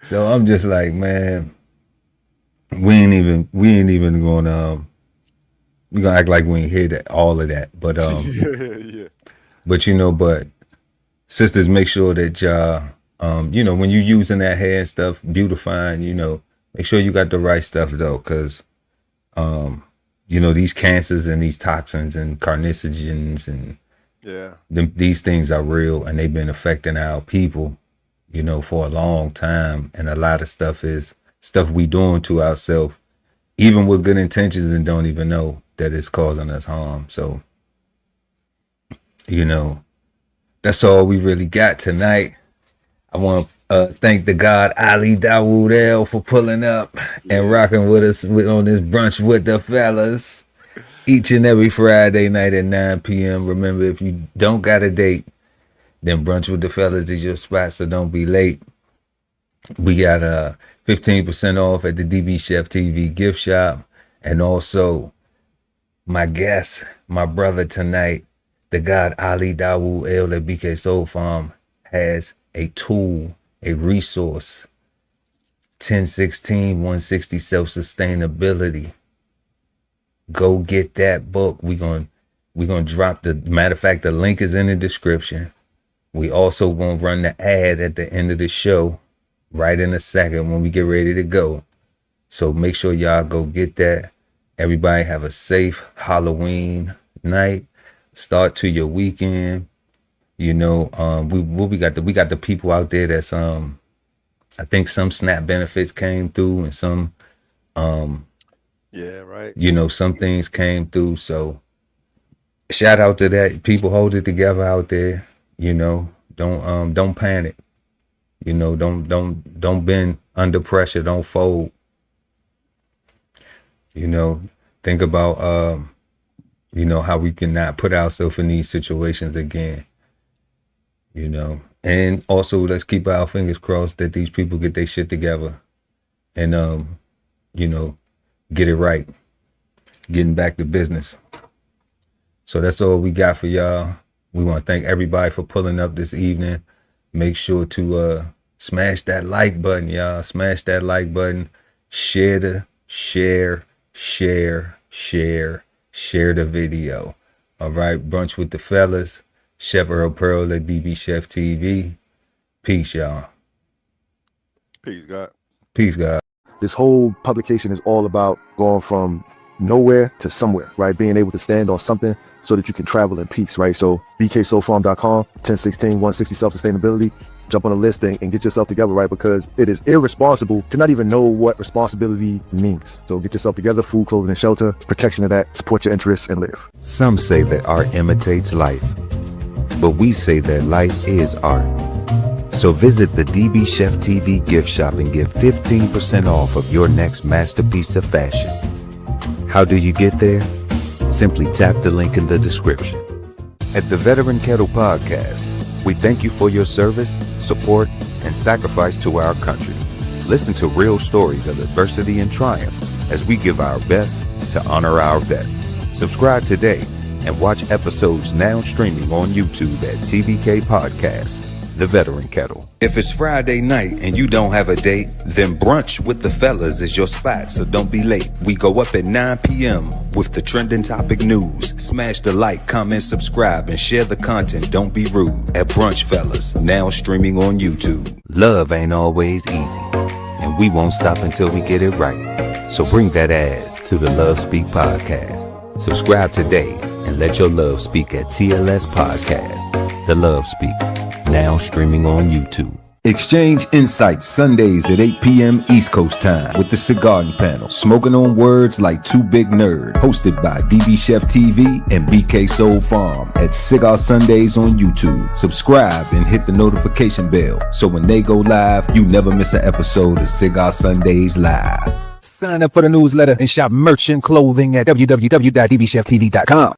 so I'm just like, man, we ain't even gonna act like we ain't hear that all of that. But yeah. But sisters, make sure that y'all when you using that hair and stuff, beautifying, make sure you got the right stuff though, because these cancers and these toxins and carcinogens and these things are real, and they've been affecting our people, for a long time. And a lot of stuff is stuff we doing to ourselves, even with good intentions, and don't even know that it's causing us harm. So, that's all we really got tonight. I want to thank the God Ali Dawood El for pulling up and rocking with us on this Brunch with the Fellas each and every Friday night at 9 p.m. Remember, if you don't got a date, then Brunch with the Fellas is your spot, so don't be late. We got 15% off at the DBCHEFTV gift shop. And also, my guest, my brother tonight, the God Ali Dawood El at BK Soul Farm, has a tool, a resource, 10/16/160 self-sustainability. Go get that book. We're gonna drop matter of fact, the link is in the description. We also gonna run the ad at the end of the show, right in a second when we get ready to go. So make sure y'all go get that. Everybody have a safe Halloween night. Start to your weekend. We got the people out there that's I think some SNAP benefits came through, and some yeah, right. Some things came through. So shout out to that. People hold it together out there. Don't panic. Don't bend under pressure. Don't fold. Think about how we can not put ourselves in these situations again. And also let's keep our fingers crossed that these people get their shit together and get it right, getting back to business. So that's all we got for y'all. We want to thank everybody for pulling up this evening. Make sure to smash that like button, y'all. Smash that like button. Share the video. All right, Brunch with the Fellas. Chef Erol Pearl at DBCHEFTV. Peace, y'all. Peace, God. Peace, God. This whole publication is all about going from nowhere to somewhere, right? Being able to stand on something so that you can travel in peace, right? So bksoulfarm.com, 10/16/160 self-sustainability. Jump on the list and get yourself together, right? Because it is irresponsible to not even know what responsibility means. So get yourself together, food, clothing, and shelter, protection of that, support your interests, and live. Some say that art imitates life, but we say that life is art. So visit the DBCHEFTV gift shop and get 15% off of your next masterpiece of fashion. How do you get there? Simply tap the link in the description. At the Veteran Kettle Podcast, we thank you for your service, support, and sacrifice to our country. Listen to real stories of adversity and triumph as we give our best to honor our vets. Subscribe today and watch episodes now streaming on YouTube at TVK Podcast, The Veteran Kettle. If it's Friday night and you don't have a date, then Brunch with the Fellas is your spot, so don't be late. We go up at 9 p.m. with the trending topic news. Smash the like, comment, subscribe, and share the content. Don't be rude at Brunch Fellas, now streaming on YouTube. Love ain't always easy, and we won't stop until we get it right. So bring that ass to the Love Speak Podcast. Subscribe today and let your love speak at TLS Podcast, The Love Speak, now streaming on YouTube. Exchange insights Sundays at 8 p.m. East Coast time with the Cigar Panel, smoking on words like two big nerds, hosted by DBCHEFTV and BK Soul Farm at Cigar Sundays on YouTube. Subscribe and hit the notification bell so when they go live, you never miss an episode of Cigar Sundays Live. Sign up for the newsletter and shop merch and clothing at www.dbcheftv.com.